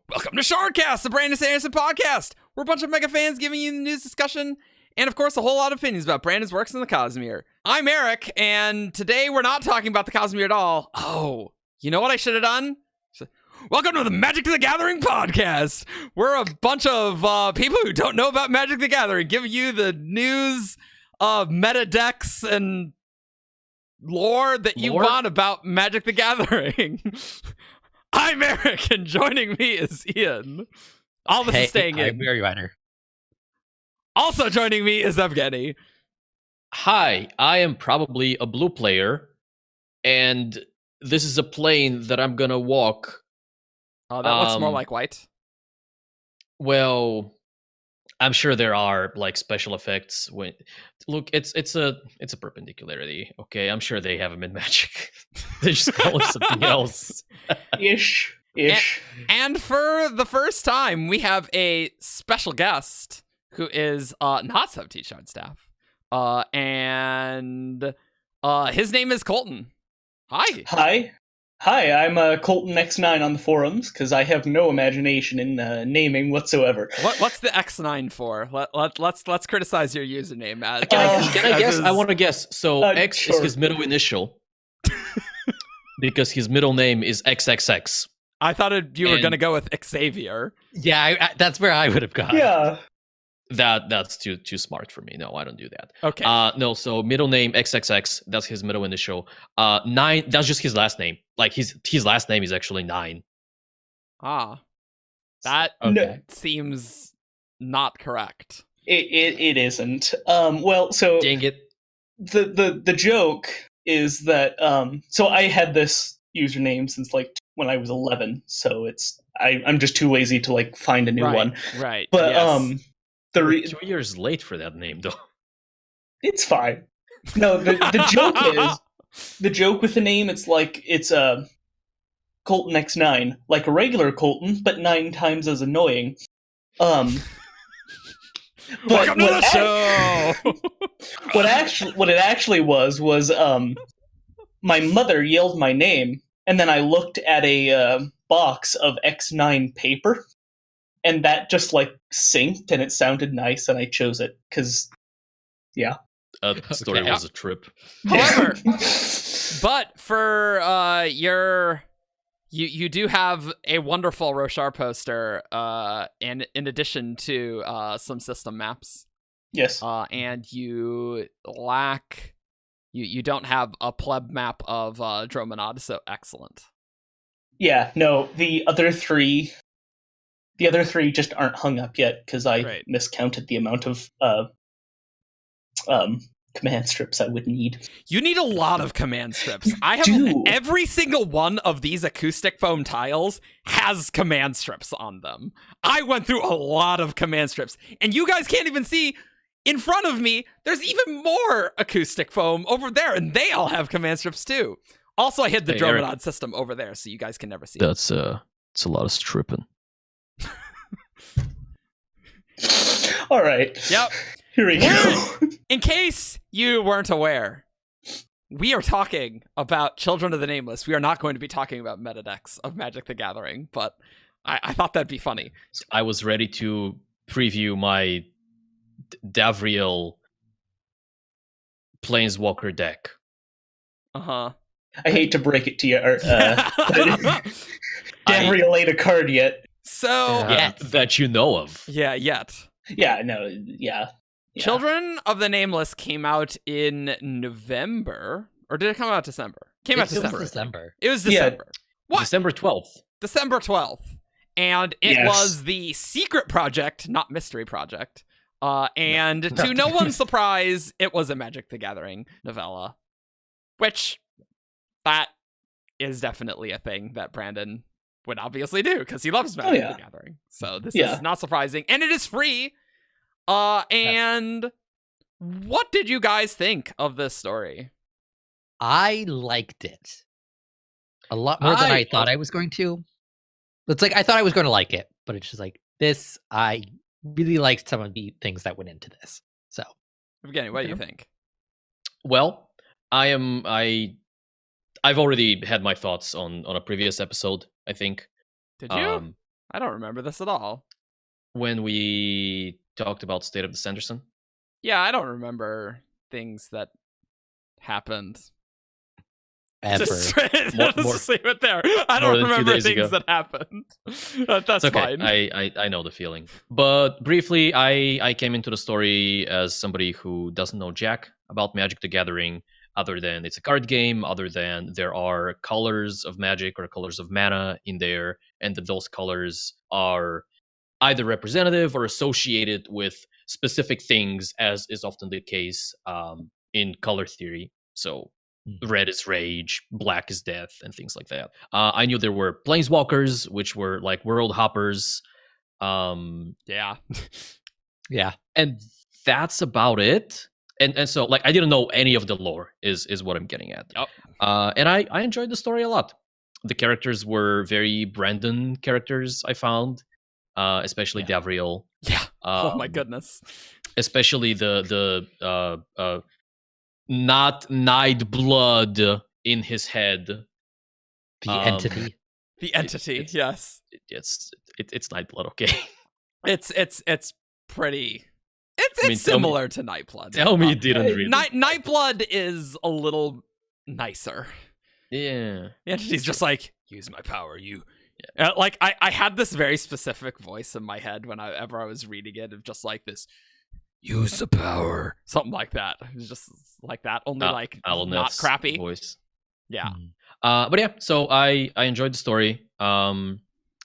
Welcome to Shardcast, the Brandon Sanderson podcast. We're a bunch of mega fans giving you the news discussion and, of course, a whole lot of opinions about Brandon's works in the Cosmere. I'm Eric, and today we're not talking about the Cosmere at all. Oh, you know what I should have done? Welcome to the Magic the Gathering podcast. We're a bunch of people who don't know about Magic the Gathering, giving you the news of meta decks and lore that you want about Magic the Gathering. I'm Eric, and joining me is Ian. All this is staying in. I'm WeiryWriter. Also joining me is Evgeni. Hi, I am probably a blue player, and this is a plane that I'm gonna walk. Oh, that looks more like white. Well, I'm sure there are like special effects. When look, it's a perpendicularity. Okay, I'm sure they have them in Magic. They just call it something else. Ish. And for the first time, we have a special guest who is not 17 Shard staff. And his name is Colton. Hi. Hi, I'm Colton X9 on the forums, because I have no imagination in naming whatsoever. What's the X9 for? Let's criticize your username. Can I guess? I want to guess. So X sure. is his middle initial. Because his middle name is XXX. I thought you were going to go with Xavier. Yeah, that's where I would have gone. Yeah. That's too smart for me. No, I don't do that. Okay. No, so middle name XXX, that's his middle initial. 9, that's just his last name. Like his last name is actually 9. Ah. That seems not correct. It isn't. Well, so Dang it. the joke is that so I had this username since like when I was 11, so I'm just too lazy to like find a new one. Right. But yes. 2 years late for that name though. It's fine. No, the joke is the joke with the name. It's Colton X9, like a regular Colton, but 9 times as annoying. Welcome to the show. What it actually was my mother yelled my name, and then I looked at a box of X9 paper, and that just like synced, and it sounded nice, and I chose it because, yeah. The story was a trip. However, but for you do have a wonderful Roshar poster, and in addition to some system maps. Yes. And you lack. You don't have a pleb map of Dromanod, so excellent. Yeah, no, the other three just aren't hung up yet because I miscounted the amount of command strips I would need. You need a lot of command strips. I have every single one of these acoustic foam tiles has command strips on them. I went through a lot of command strips, and you guys can't even see. In front of me, there's even more acoustic foam over there, and they all have command strips too. Also, I hid the Dromanod system over there, so you guys can never see it. It's a lot of stripping. All right. Yep. Here we go. In case you weren't aware, we are talking about Children of the Nameless. We are not going to be talking about meta decks of Magic the Gathering, but I thought that'd be funny. I was ready to preview my Davriel Planeswalker deck. Uh-huh. I hate to break it to you, Davriel ain't a card yet. So that you know of. Yeah, yet. Yeah, no, yeah. Children of the Nameless came out in November, or did it come out December? It was December. It was December. Yeah. What? December 12th. December 12th. And it was the secret project, not mystery project. And to no one's surprise, it was a Magic the Gathering novella, which that is definitely a thing that Brandon would obviously do because he loves Magic the Gathering. So this is not surprising, and it is free. And what did you guys think of this story? I liked it a lot more than I thought I was going to. It's like I thought I was going to like it, but it's just like this. I really liked some of the things that went into this. So, Evgeni, what do you think? Well, I've already had my thoughts on a previous episode, I think. Did you? I don't remember this at all. When we talked about State of the Sanderson. Yeah, I don't remember things that happened. Ever. Just More- leave it there. I more don't than 2 remember days things ago. that happened. That's It's okay. fine. I know the feeling. But briefly, I came into the story as somebody who doesn't know jack about Magic the Gathering, other than it's a card game, other than there are colors of magic or colors of mana in there, and that those colors are either representative or associated with specific things, as is often the case in color theory. So red is rage, black is death, and things like that. I knew there were planeswalkers, which were like world hoppers. Yeah. Yeah. And that's about it. And so like I didn't know any of the lore is what I'm getting at. Yep. And I enjoyed the story a lot. The characters were very Brandon characters, I found. Especially Yeah. Davriel. Yeah. Oh my Um, goodness. Especially the not Night Blood in his head. The Um, entity. The entity, it's- yes. It's Night Blood, okay? It's pretty. It's I mean, tell me- similar to Nightblood. Tell me you didn't read it. Nightblood is a little nicer. Yeah. The entity's just like, use my power, you. Like I had this very specific voice in my head whenever I was reading it of just like this, use the power, something like that. It was just like that, only like not Alanet's crappy. voice. Yeah. But yeah, so I enjoyed the story.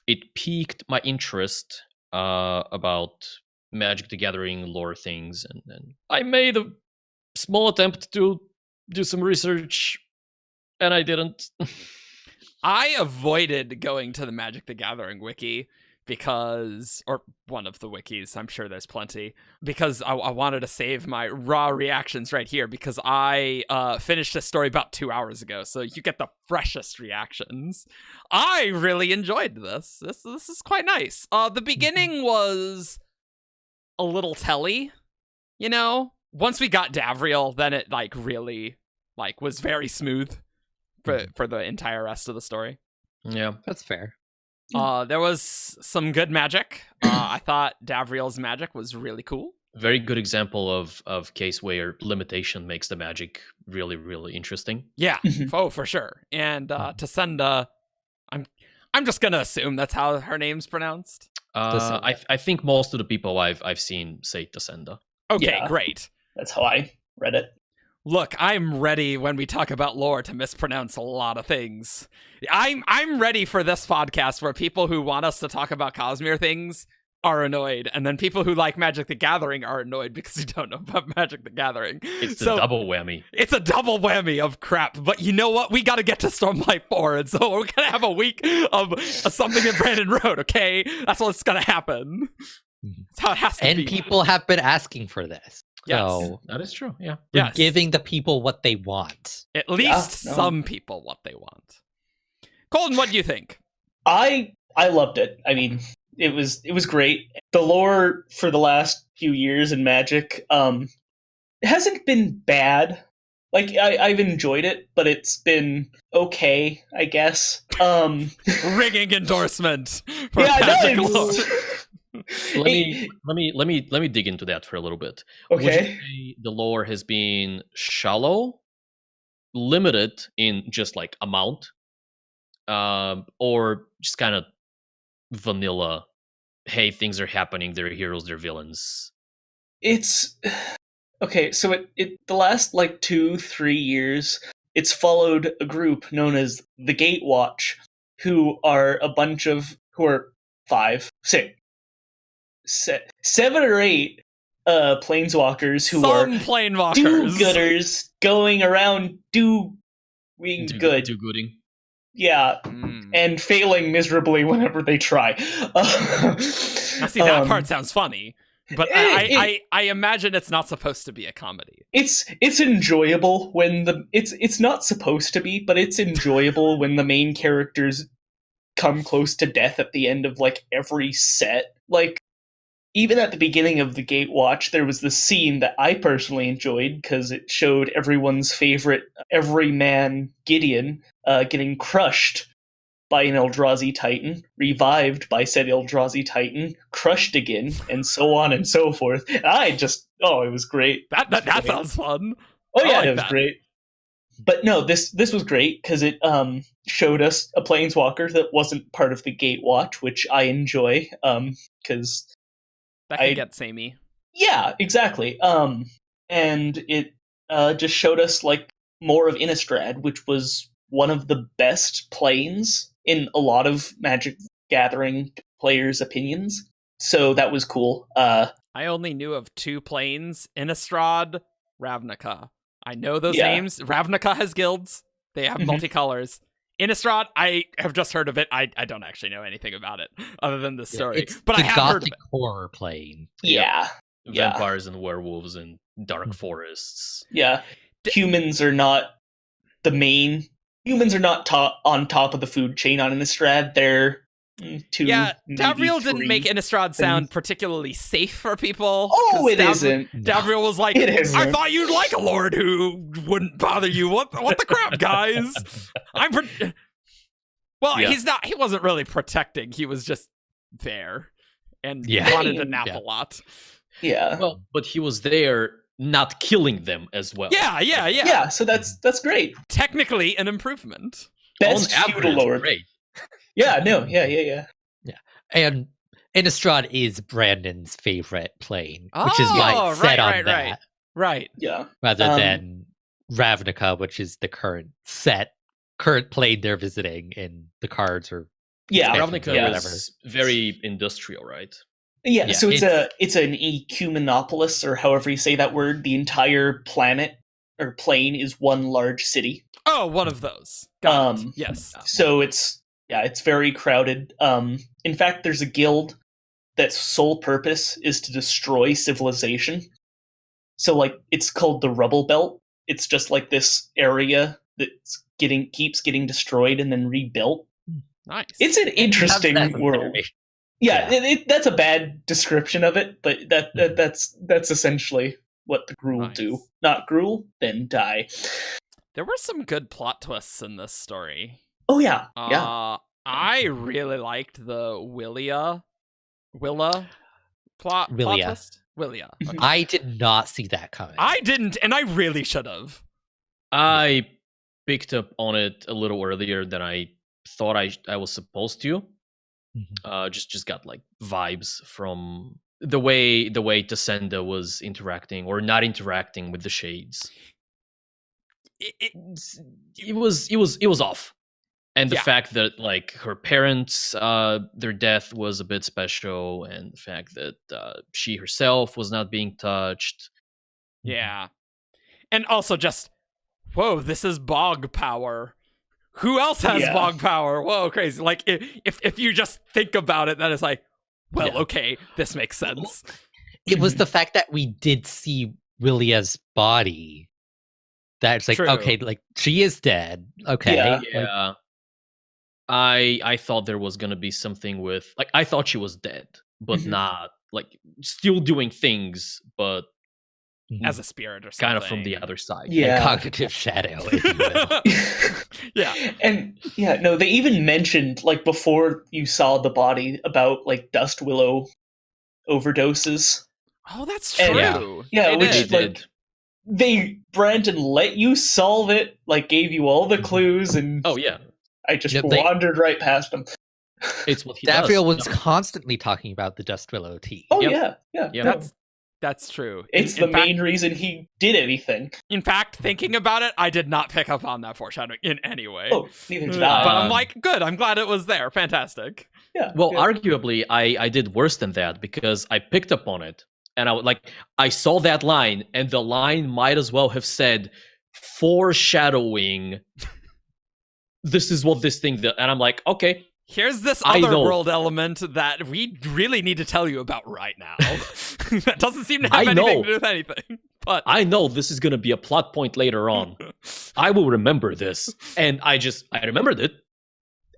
It piqued my interest about Magic the Gathering lore things, and I made a small attempt to do some research, and I didn't. I avoided going to the Magic the Gathering wiki because, or one of the wikis, I'm sure there's plenty, because I wanted to save my raw reactions right here because I finished this story about 2 hours ago, so you get the freshest reactions. I really enjoyed this. This is quite nice. The beginning was a little telly, you know? Once we got Davriel, then it like really like was very smooth for the entire rest of the story. Yeah. That's fair. There was some good magic. I thought Davriel's magic was really cool. Very good example of case where limitation makes the magic really, really interesting. Yeah, Mhm. oh for sure. And Tasenda, I'm just gonna assume that's how her name's pronounced. I think most of the people I've seen say Tasenda. Okay, Yeah. great. That's how I read it. Look, I'm ready when we talk about lore to mispronounce a lot of things. I'm ready for this podcast where people who want us to talk about Cosmere things are annoyed, and then people who like Magic the Gathering are annoyed because you don't know about Magic the Gathering. It's the So, double whammy. It's a double whammy of crap, but you know what? We got to get to Stormlight 4, and so we're going to have a week of something that Brandon wrote, okay? That's what's going to happen. That's how it has to And be. people have been asking for this. Yes. So That is true. Yeah. we're Yes. giving the people what they want. At least no. some people what they want. Colton, what do you think? I loved it. I mean, it was great. The lore for the last few years in Magic hasn't been bad. Like I've enjoyed it, but it's been okay, I guess. Ringing endorsement for Yeah, Magic no, lore. Let me dig into that for a little bit. Would you Okay. say the lore has been shallow, limited in just like amount, or just kind of vanilla? Hey, things are happening. They're heroes. They're villains. It's okay. So it the last like 2-3 years, it's followed a group known as the Gatewatch, who are a bunch of who are 7 or 8 planeswalkers who are Some planeswalkers. do-gooders going around doing good. Do gooding. Yeah, Mm. and failing miserably whenever they try. Now, see, that part sounds funny, but I imagine it's not supposed to be a comedy. It's enjoyable when it's not supposed to be, but it's enjoyable when the main characters come close to death at the end of like every set. Like even at the beginning of the Gatewatch, there was this scene that I personally enjoyed because it showed everyone's favorite everyman Gideon getting crushed by an Eldrazi Titan, revived by said Eldrazi Titan, crushed again, and so on and so forth. And it was great. That sounds fun. Oh yeah, I like it was that. great. But no, this was great because it showed us a planeswalker that wasn't part of the Gatewatch, which I enjoy because That can get samey. yeah, exactly. And it just showed us like more of Innistrad, which was one of the best planes in a lot of Magic Gathering players' opinions. So that was cool. I only knew of 2 planes: Innistrad, Ravnica. I know those names. Ravnica has guilds. They have multicolors. Innistrad, I have just heard of it. I don't actually know anything about it other than the story. But I have heard of it. horror plane. Yeah. Vampires and werewolves and dark forests. Yeah. Humans are not the main. Humans are not on top of the food chain on Innistrad. They're 2. Yeah, maybe Davriel didn't 3 make Innistrad things. sound particularly safe for people. Oh, it isn't. Davriel was like, It isn't. I thought you'd like a lord who wouldn't bother you. What the crap, guys? He's not. He wasn't really protecting. He was just there and wanted to nap a lot. Yeah. Well, but he was there not killing them as well. Yeah. So that's great. Technically an improvement. Best On feudal average, lord. great. Yeah. No. Yeah. And Innistrad is Brandon's favorite plane, which is why it's set on that. Right. Yeah. Rather than Ravnica, which is the current plane they're visiting in the cards or Ravnica is very industrial, right? Yeah, so it's an ecumenopolis, or however you say that word. The entire planet or plane is one large city. Oh, one of those. Got it. Yes. So it's very crowded. In fact, there's a guild that's sole purpose is to destroy civilization. So like it's called the Rubble Belt. It's just like this area that keeps getting destroyed and then rebuilt. Nice. It's an interesting world. Yeah. That's a bad description of it, but that's essentially what the Gruul do. Not Gruul, then die. There were some good plot twists in this story. Oh yeah, I really liked the Willa plot twist. Willa. Okay. I did not see that coming. I didn't, and I really should have. I picked up on it a little earlier than I thought I was supposed to. Just got like vibes from the way Tasenda was interacting or not interacting with the shades. It was off, and the fact that like her parents, their death was a bit special, and the fact that she herself was not being touched. Yeah, and also just whoa, this is bog power. Who else has bog power? Whoa, crazy. Like, if you just think about it, then it's like, well, okay, this makes sense. It was the fact that we did see Willia's body that's like, okay, like, she is dead. Okay. Yeah. I thought there was going to be something with, like, I thought she was dead, but not, like, still doing things, but as a spirit or something. Kind of from the other side. Yeah. A cognitive shadow, if you will. Yeah. And no, they even mentioned, like, before you saw the body about, like, Dust Willow overdoses. Oh, that's true. And, which, like, Brandon let you solve it, like, gave you all the clues, and I just wandered right past them. It's what he Davriel was constantly talking about the Dust Willow tea. Oh, yeah. That's true. It's the main reason he did anything. In fact, thinking about it, I did not pick up on that foreshadowing in any way. Oh, neither did I. But I'm like, good. I'm glad it was there. Fantastic. Yeah. Well, arguably, I did worse than that because I picked up on it, and I saw that line, and the line might as well have said foreshadowing. This is what this thing did, and I'm like, okay. Here's this other world element that we really need to tell you about right now. That doesn't seem to have anything to do with anything. But I know this is going to be a plot point later on. I will remember this. And I remembered it.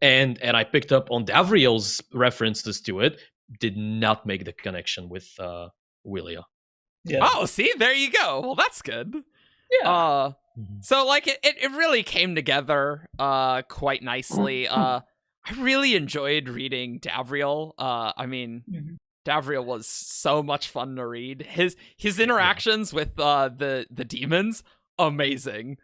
And I picked up on Davriel's references to it. Did not make the connection with Willia. Yeah. Oh, see? There you go. Well, that's good. Yeah. So, like, it really came together quite nicely. I really enjoyed reading Davriel. I mean, Davriel was so much fun to read. His interactions with the demons, amazing.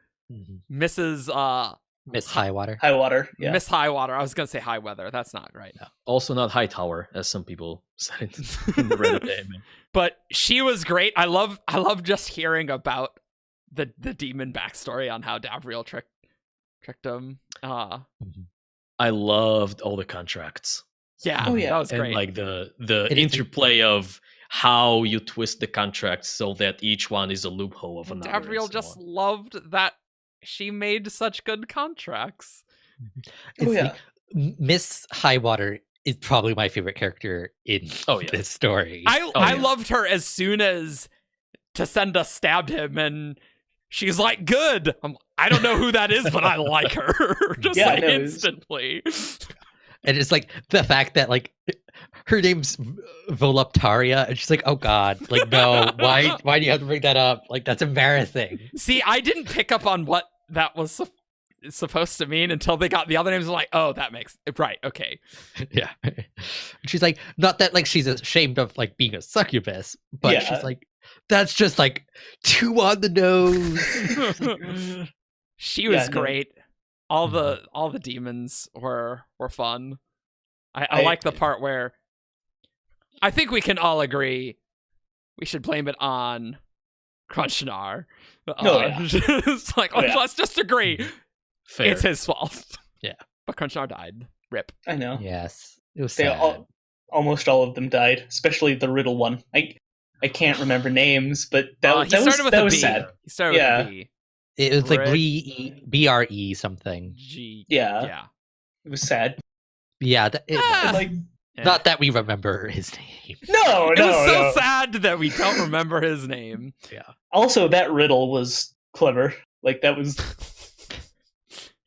Mrs. Miss Highwater. Highwater. Yeah. Miss Highwater. I was gonna say High Weather. That's not right. Yeah. Also not Hightower, as some people said in the Reddit game. But she was great. I love just hearing about the demon backstory on how Davriel tricked him. I loved all the contracts. Yeah, Oh, yeah. that was And great. like the interplay of how you twist the contracts so that each one is a loophole of another. Davriel and so just on. loved that she made such good contracts. Oh, yeah. Miss Highwater is probably my favorite character in this story. I loved her as soon as Tasenda stabbed him, and she's like, "Good." I don't know who that is, but I like her just instantly. And it's like the fact that like her name's Voluptaria, and she's like, "Oh God, like no, why do you have to bring that up? Like that's embarrassing." See, I didn't pick up on what that was supposed to mean until they got the other names. I'm like, oh, that makes right. Okay, yeah. She's like, not that like she's ashamed of like being a succubus, but she's like, that's just like too on the nose. She was great. All the demons were fun. I like the part where I think we can all agree we should blame it on Crunchnar. It's like, let's just agree. Fair. It's his fault. Yeah. But Crunchnar died. Rip. I know. Yes. It was sad. Almost all of them died, especially the Riddle one. I can't remember names, but that was sad. He started with a B. It was like BRE something. G. Yeah. It was sad. Yeah. Not that we remember his name. No, it was so sad that we don't remember his name. Yeah. Also, that riddle was clever. Like that was.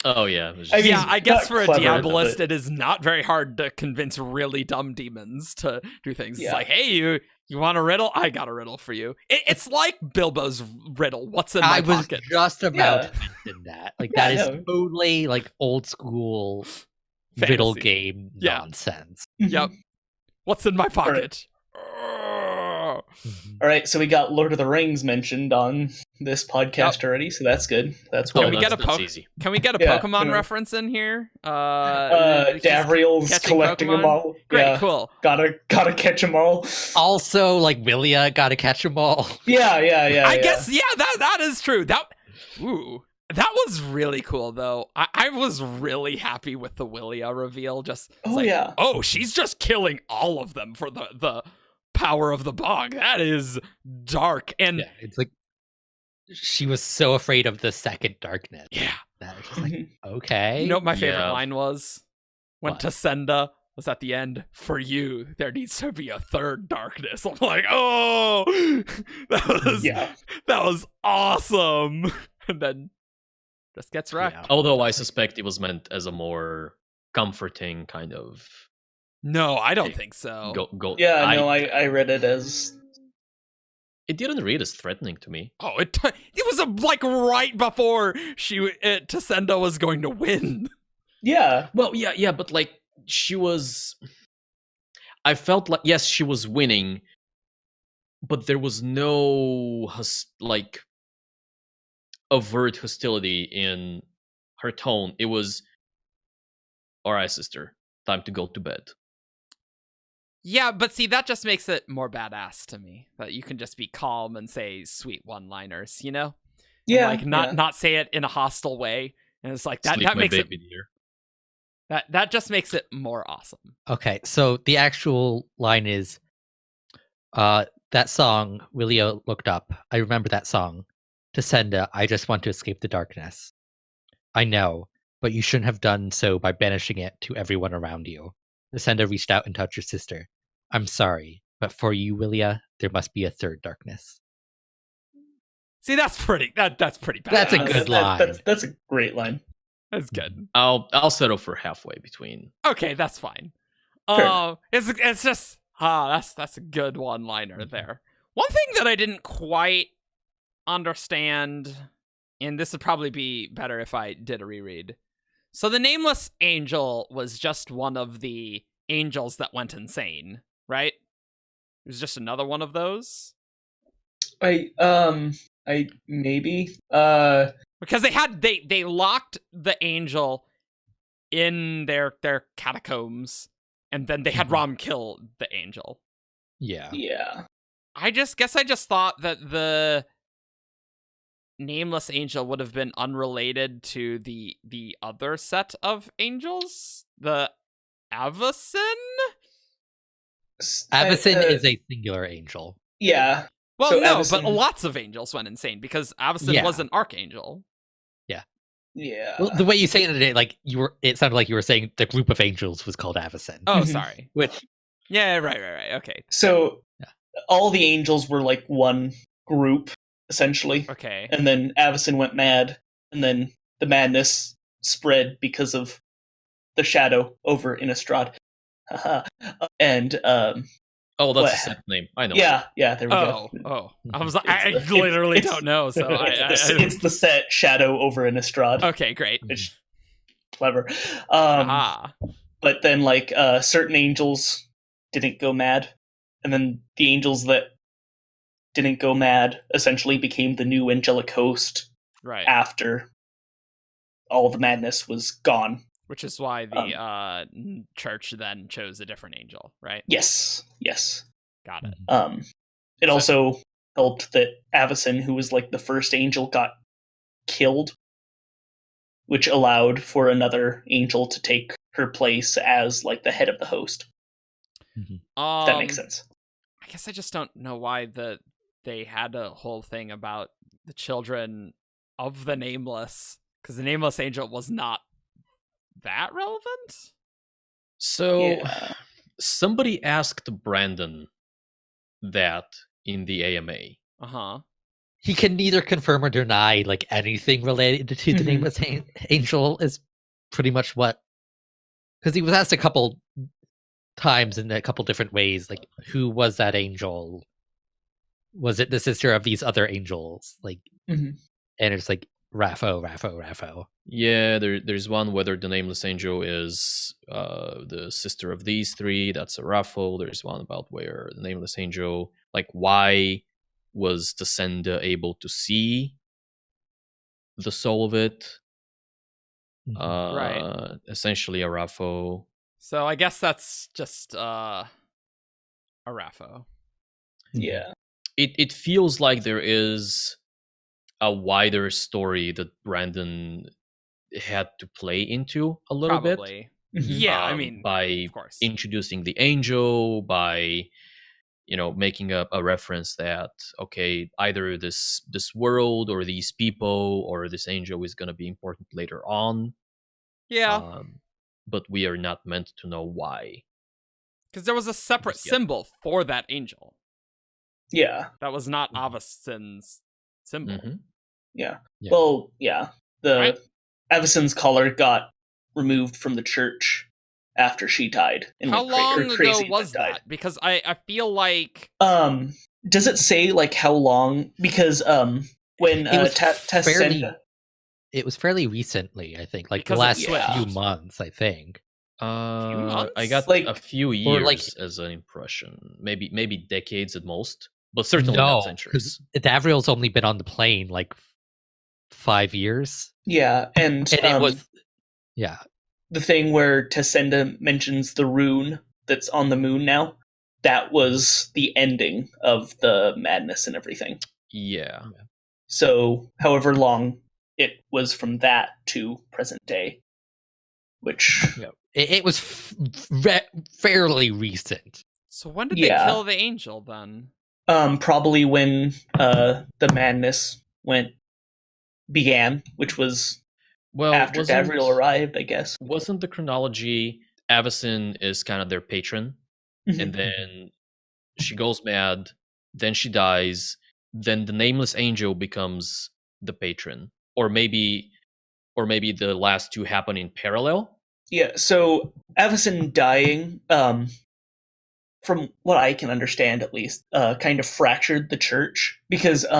Oh yeah. I guess for a Diabolist, it is not very hard to convince really dumb demons to do things. Yeah. It's like, hey, you want a riddle? I got a riddle for you. It's like Bilbo's riddle. What's in my pocket? I was just about to mention that. Like that is totally like old school fantasy riddle game nonsense. Yep. What's in my pocket? All right, so we got Lord of the Rings mentioned on this podcast already, so that's good. That's Can we get a Pokemon reference in here? Davriel's collecting them all. Great, cool. Gotta catch them all. Also, like Willia, gotta catch them all. Yeah. I guess that is true. That was really cool though. I was really happy with the Willia reveal. She's just killing all of them for the power of the bog. That is dark. And it's like she was so afraid of the second darkness. Yeah. That was just like, okay. You know what my favorite line was? When Tasenda was at the end, for you, there needs to be a third darkness. I'm like, oh, that was awesome. And then just gets wrecked. Yeah. Although I suspect it was meant as a more comforting kind of. No, I don't think so. I read it as. It didn't read as threatening to me. Oh, it was like right before Tasenda was going to win. Yeah. Well, yeah, but like she was. I felt like yes, she was winning, but there was no overt hostility in her tone. It was, all right, sister, time to go to bed. Yeah, but see, that just makes it more badass to me. That you can just be calm and say sweet one-liners, you know? Yeah. And not say it in a hostile way. And it's like that makes it. That just makes it more awesome. Okay, so the actual line is, that song Willia looked up. I remember that song. Tasenda, I just want to escape the darkness. I know, but you shouldn't have done so by banishing it to everyone around you. Tasenda reached out and touched her sister. I'm sorry, but for you, Willia, there must be a third darkness. See, that's pretty bad. That's a good line. That's a great line. That's good. I'll settle for halfway between. Okay, that's fine. Sure. It's just that's a good one-liner there. One thing that I didn't quite understand, and this would probably be better if I did a reread. So the Nameless Angel was just one of the angels that went insane, right? It was just another one of those? I maybe. Because they locked the angel in their catacombs, and then they had Rom kill the angel. Yeah. Yeah. I just thought that the Nameless Angel would have been unrelated to the other set of angels, the Avacyn. Avacyn is a singular angel. Yeah. Well, So no, Avacyn- but lots of angels went insane because Avacyn Yeah. was an archangel. Yeah. Well, the way you say it, like it sounded like you were saying the group of angels was called Avacyn. Oh, Mhm. sorry. Which Yeah, right. Okay. So Yeah. all the angels were like one group, essentially. Okay. And then Avacyn went mad, and then the madness spread because of the shadow over Innistrad. Haha. And Oh, that's What? a set name. I know. yeah, there we go. I was like, I It's the- literally it's- don't know. So it's the set shadow over Innistrad. okay, great. Which clever. Aha. But then like certain angels didn't go mad, and then the angels that didn't go mad essentially became the new angelic host Right. after all the madness was gone. Which is why the church then chose a different angel, right? Yes. Got it. It So- also helped that Avacyn, who was like the first angel, got killed, which allowed for another angel to take her place as like the head of the host. If that makes sense. I guess I just don't know why they had a whole thing about the children of the Nameless, because the Nameless Angel was not that relevant. So Yeah. somebody asked Brandon that in the AMA. he can neither confirm or deny like anything related to the Mhm. Nameless Angel is pretty much what, because he was asked a couple times in a couple different ways, like who was that angel? Was it the sister of these other angels? Like, Mhm. and it's like Raffo. Yeah, there's one whether the Nameless Angel is the sister of these three. That's a raffle. There's one about where the Nameless Angel, like why was the sender able to see the soul of it? Right. Essentially a raffle. So I guess that's just a Raffo. Yeah. It feels like there is a wider story that Brandon had to play into a little bit. Probably. Mhm. Yeah, I mean, by of course. introducing the angel, by making a reference that okay, either this world or these people or this angel is going to be important later on. Yeah, But we are not meant to know why. because there was a separate Yeah. symbol for that angel. Yeah. That was not Avacyn's symbol. Mhm. Yeah. Yeah. Well, yeah. The Right. Avacyn's collar got removed from the church after she died. And How long ago Crazy was died. that? Because I feel like Does it say like how long? Because when It was Tassenda, It was fairly recently, I think, like Because the it last switched. few months, I think. I months? got Like- a few Or, years like- as an impression, maybe decades at most, but certainly No, not centuries. Davriel's only been on the plane like 5 years, yeah, and and it was, yeah, the thing where Tassenda mentions the rune that's on the moon now. That was the ending of the madness and everything. Yeah. So, however long it was from that to present day, which it was fairly recent. so. When did Yeah. they kill the angel then? probably when the madness began, which was Well, after Davriel arrived, I guess. wasn't the chronology Avacyn is kind of their patron, Mhm. and then she goes mad, then she dies, then the Nameless Angel becomes the patron, or maybe the last two happen in parallel. Yeah, so Avacyn dying, from what I can understand at least, kind of fractured the church because, if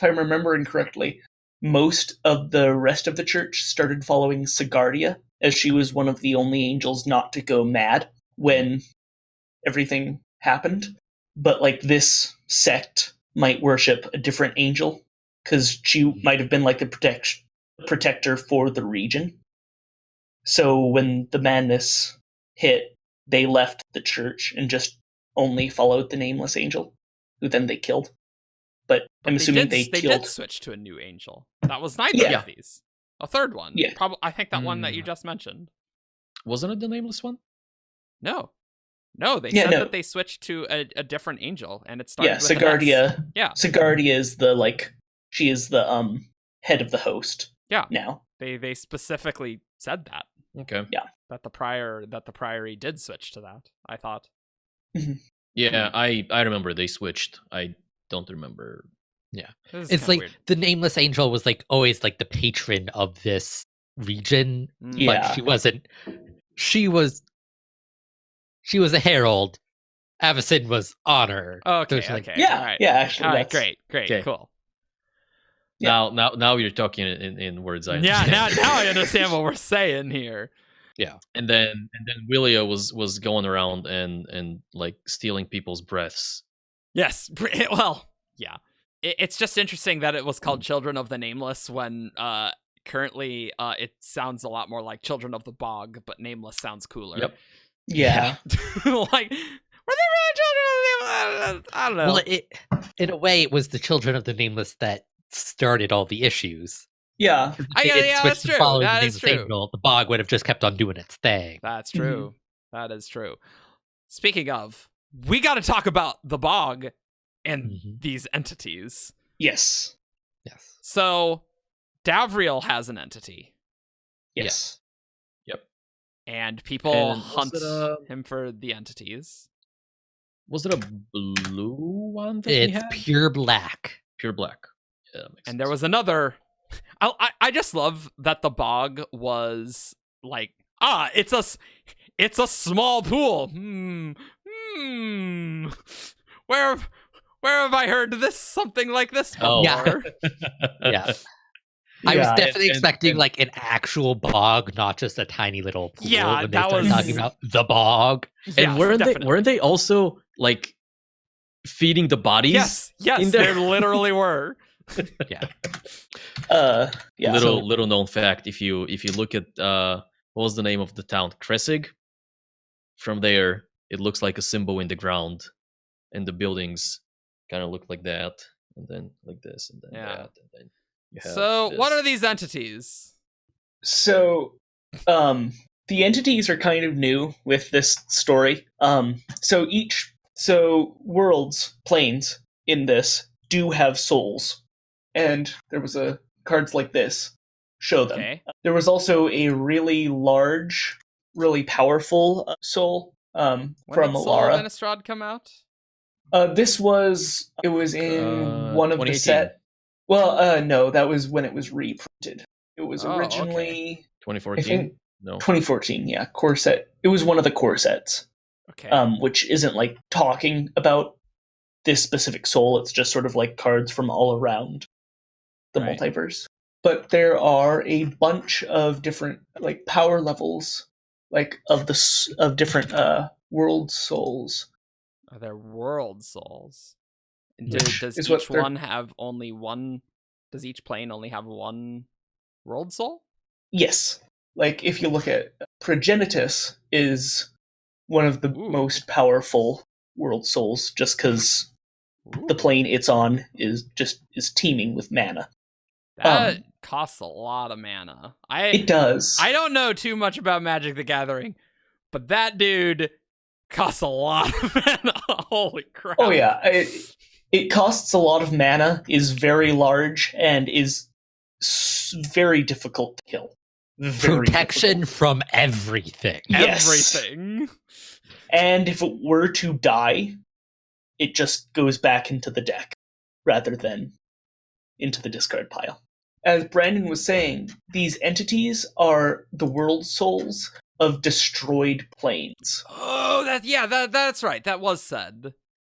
I'm remembering correctly, most of the rest of the church started following Sigardia, as she was one of the only angels not to go mad when everything happened. But like this sect might worship a different angel because she might have been like a protector for the region. So when the madness hit, they left the church and just only followed the Nameless angel, who then they killed. But I'm assuming they did killed. switch to a new angel. That was neither of these. A third one. Yeah. I think that one that you just mentioned. Wasn't it the Nameless one? No, they said that they switched to a different angel, and it started with Sigardia. an S. Yeah, Sigardia is she is the head of the host. Yeah. Now they specifically said that. Okay. Yeah. That the priory did switch to that. I thought. Mm-hmm. Yeah, I remember they switched. I don't remember. Yeah, it's like weird. The Nameless angel was like always like the patron of this region, but she wasn't. She was a herald. Avacyn was honor. Okay, so okay. Yeah, all right. Yeah, actually. All right, great, okay. Cool. Yeah. Now you're talking in words I understand. Yeah, now I understand what we're saying here. Yeah. And then Willia was going around and like stealing people's breaths. Yes. Well, yeah. It's just interesting that it was called Children of the Nameless when currently it sounds a lot more like Children of the Bog, but Nameless sounds cooler. Yep. Yeah. Like, were they really Children of the Nameless? I don't know. Well, in a way, it was the Children of the Nameless that started all the issues. Yeah. That's true. That is true. Angel, the Bog would have just kept on doing its thing. That's true. That is true. Speaking of, we got to talk about the Bog and these entities. Yes. So, Davriel has an entity. Yes. Yep. And people hunt him for the entities. Was it a blue one? It's pure black. Pure black. Yeah, that makes and sense. There was another. I just love that the Bog was like, it's a small pool. Where have I heard something like this before? Yeah. I was definitely expecting like an actual bog, not just a tiny little pool. Yeah, when they started talking about the bog. And weren't they also like feeding the bodies? Yes, they literally were. Yeah. Little known fact: if you look at what was the name of the town, Kressig? From there, it looks like a symbol in the ground, and the buildings kind of look like that, and then like this, and then that, and then. So, what are these entities? So, the entities are kind of new with this story. So worlds, planes in this do have souls, and there was cards like this show them. Okay. There was also a really large, really powerful soul from When did Soul of Alara. Innistrad come out? It was in one of the 2018. set. Well, no, that was when it was reprinted. It was originally 2014. No, 2014. Yeah, core set. It was one of the core sets. Okay. Which isn't like talking about this specific soul. It's just sort of like cards from all around the multiverse. But there are a bunch of different like power levels, like of different world souls. Are there world souls? Does each plane only have one world soul? Yes. Like if you look at Progenitus is one of the most powerful world souls, just because the plane it's on is teeming with mana. That costs a lot of mana. It does. I don't know too much about Magic the Gathering, but that dude costs a lot of mana. Holy crap. Oh yeah. It costs a lot of mana, is very large, and is very difficult to kill. Protection from everything. Yes. Everything. And if it were to die, it just goes back into the deck rather than into the discard pile. As Brandon was saying, these entities are the world souls of destroyed planes. Oh, that's right. That was said.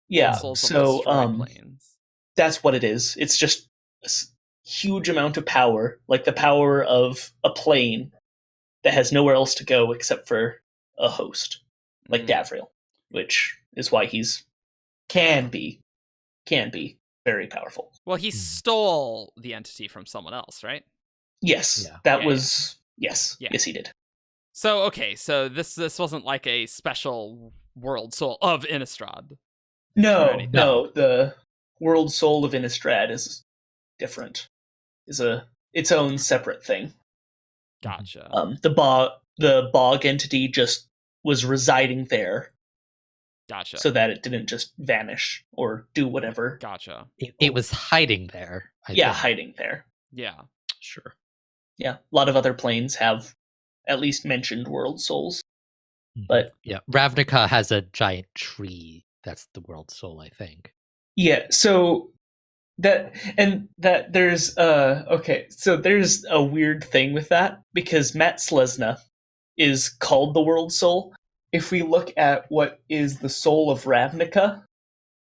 Yeah, Souls of so destroyed planes. that's what it is. It's just huge amount of power, like the power of a plane that has nowhere else to go except for a host, like Davriel, which is why he's can be very powerful. Well, he stole the entity from someone else, right? Yes, Yeah. that was yes, Yeah. yes he did. So okay, so this wasn't like a special world soul of Innistrad. No, anything. no, the world soul of Innistrad is different. Is its own separate thing. Gotcha. The bog entity just was residing there, Gotcha. so that it didn't just vanish or do whatever. Gotcha. It was hiding there. I Yeah, think. hiding there. Yeah. Sure. Yeah, a lot of other planes have at least mentioned world souls, but Yeah, Ravnica has a giant tree. That's the world soul, I think. yeah. So there's okay. So there's a weird thing with that because Matt Slesna is called the world soul. If we look at what is the soul of Ravnica,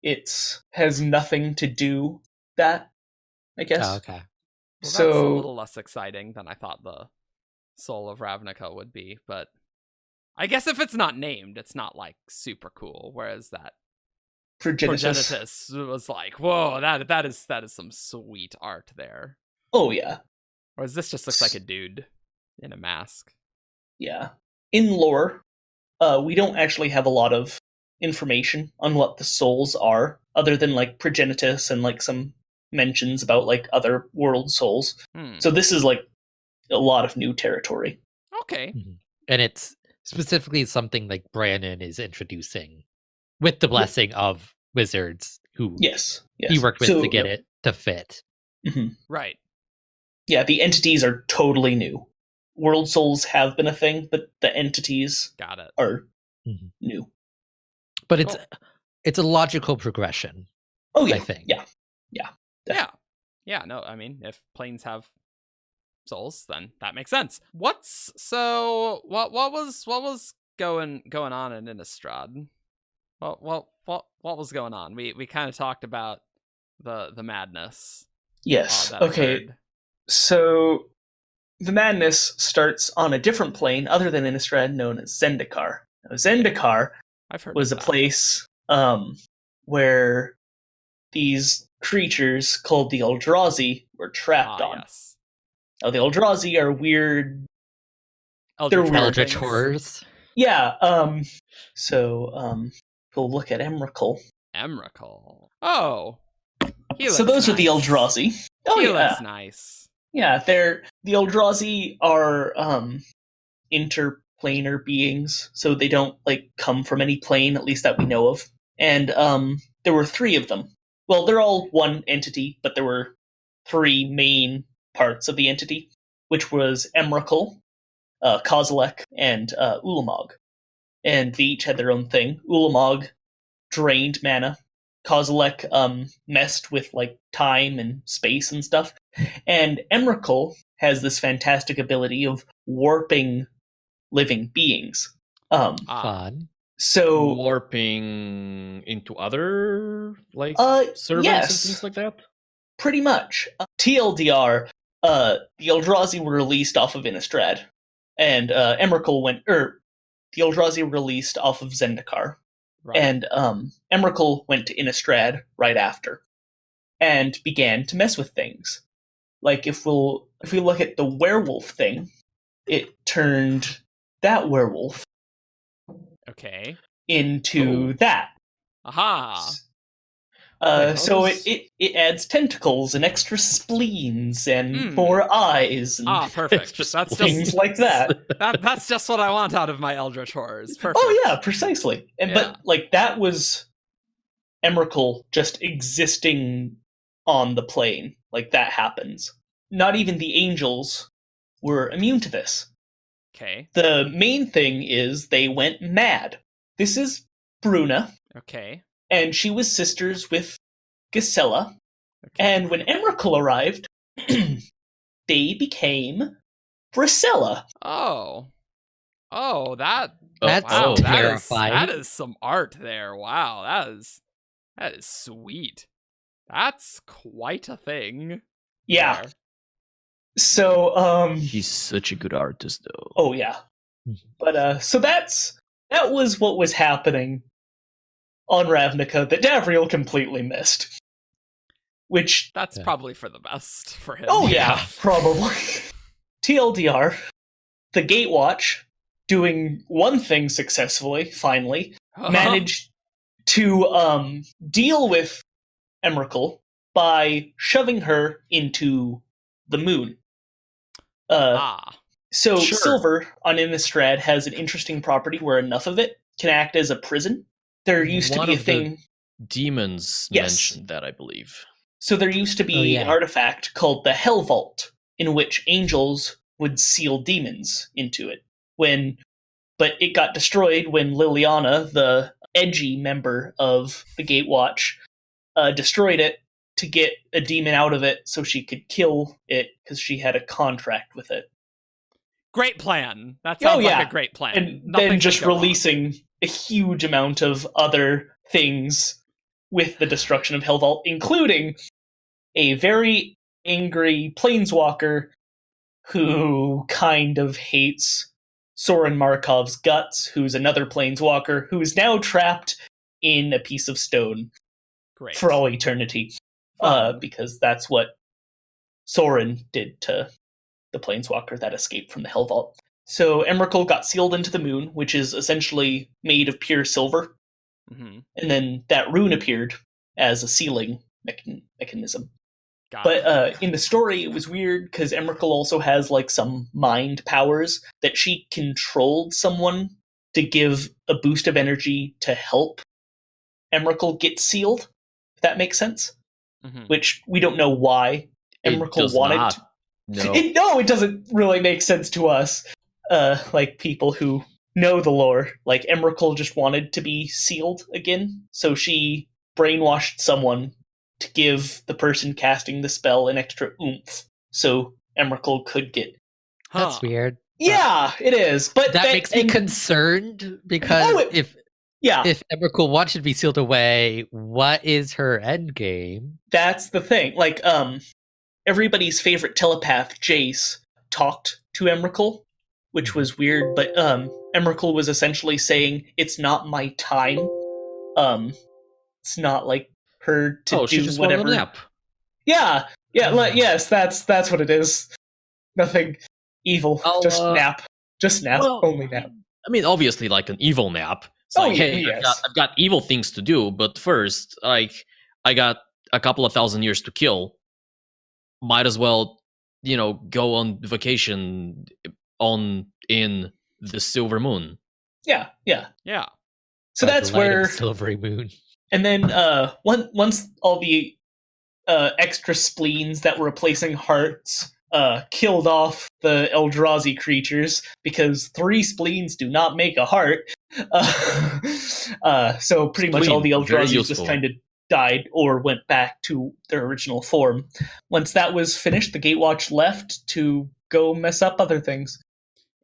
it has nothing to do that, I guess. Oh, okay. Well, that's So a little less exciting than I thought the soul of Ravnica would be, but I guess if it's not named, it's not like super cool. Whereas that Progenitus was like, whoa, that is some sweet art there. Oh yeah, Whereas this just looks like a dude in a mask. yeah. In lore, we don't actually have a lot of information on what the souls are, other than like Progenitus and like some mentions about like other world souls. So this is like a lot of new territory. Okay. And it's specifically something like Brandon is introducing with the blessing of wizards who Yes. he worked with to get it to fit. Mhm. Right. Yeah, the entities are totally new. World souls have been a thing, but the entities Got it. are Mhm. new. But Cool. it's a logical progression. Oh yeah, I think. yeah. Yeah, no, I mean, if planes have souls, then that makes sense. What was going on in Innistrad? What was going on? We kind of talked about the madness. Yes. That Okay. occurred. So the madness starts on a different plane other than Innistrad, known as Zendikar. Now, Zendikar I've heard was a of that. place where these creatures called the Eldrazi were trapped on. Yes. Now, the Eldrazi are weird. Eldritch They're weird Eldritch things. horrors. Yeah. We'll look at Emrakul. Emrakul. Oh. So those are the nice. Eldrazi. Oh he yeah. looks nice. Yeah, the Eldrazi are interplanar beings, so they don't like come from any plane, at least that we know of. And there were 3 of them. Well, they're all one entity, but there were 3 main parts of the entity, which was Emrakul, Kozilek, and Ulamog. And they each had their own thing. Ulamog drained mana. Kozilek messed with like time and space and stuff. And Emrakul has this fantastic ability of warping living beings. Fun. So Warping into other like servants yes. and things like that. Pretty much. TLDR, the Eldrazi were released off of Innistrad, and the Eldrazi were released off of Zendikar, Right. and Emrakul went to Innistrad right after, and began to mess with things. Like if we look at the werewolf thing, it turned that werewolf Okay. into that. Aha. So it adds tentacles and extra spleens and more eyes and Perfect. Just That's things just like that. that's just what I want out of my Eldritch horrors. Perfect. Oh yeah, precisely. And Yeah. but like that was Emrakul just existing on the plane. Like that happens. Not even the angels were immune to this. Okay. The main thing is they went mad. This is Bruna, Okay. and she was sisters with Gisela. Okay. And when Emrakul arrived, they became Brisella. Oh, That's wow, terrifying. that is some art there. Wow, that is sweet. That's quite a thing. Yeah. Fair. So, He's such a good artist, though. oh yeah. But so that was what was happening on Ravnica that Davriel completely missed. Which, That's Yeah. probably for the best for him. oh yeah, Yeah. probably. TLDR, the Gatewatch, doing one thing successfully, finally, managed to deal with Emrakul by shoving her into the moon. So Sure. silver on Innistrad has an interesting property where enough of it can act as a prison. There used to One be a of the thing. Demons Yes. mentioned that, I believe. So there used to be Oh, yeah. an artifact called the Hell Vault, in which angels would seal demons into it. But it got destroyed when Liliana, the edgy member of the Gatewatch, destroyed it to get a demon out of it so she could kill it because she had a contract with it. Great plan. That Oh, sounds yeah. like a great plan. And Nothing then could just go wrong. releasing a huge amount of other things with the destruction of Hell Vault, including a very angry planeswalker who kind of hates Soren Markov's guts, who's another planeswalker who is now trapped in a piece of stone Great. for all eternity. Fun. Because that's what Soren did to the planeswalker that escaped from the Hell Vault. So Emrakul got sealed into the moon, which is essentially made of pure silver, Mhm. and then that rune appeared as a sealing mechanism. Got But it. in the story, it was weird because Emrakul also has like some mind powers that she controlled someone to give a boost of energy to help Emrakul get sealed. If that makes sense. Mhm. Which we don't know why It Emrakul does wanted. not. No. It doesn't really make sense to us. Like people who know the lore. Like Emrakul just wanted to be sealed again, so she brainwashed someone to give the person casting the spell an extra oomph, so Emrakul could get. That's Huh. weird. Yeah, it is. But That makes me and- concerned because if Yeah, Emrakul wants to be sealed away, what is her end game? that's the thing. Like, everybody's favorite telepath, Jace, talked to Emrakul, which was weird, but Emrakul was essentially saying, it's not my time. It's not like her to She do just wanted whatever. a nap. Yeah, yes, that's what it is. Nothing evil, I'll, just nap. Just nap, well, only nap. I mean, obviously, like an evil nap. It's Oh, like, yeah, hey, yes. I've got evil things to do, but first, like, I got a couple of thousand years to kill. Might as well, go on vacation in the Silver Moon. Yeah. Yeah. So By the that's light of where. Silvery Moon. And then once all the extra spleens that were replacing hearts killed off the Eldrazi creatures, because 3 spleens do not make a heart. So pretty much all the Spleen, very Eldrazi just useful. kind of died or went back to their original form. Once that was finished, the Gatewatch left to go mess up other things.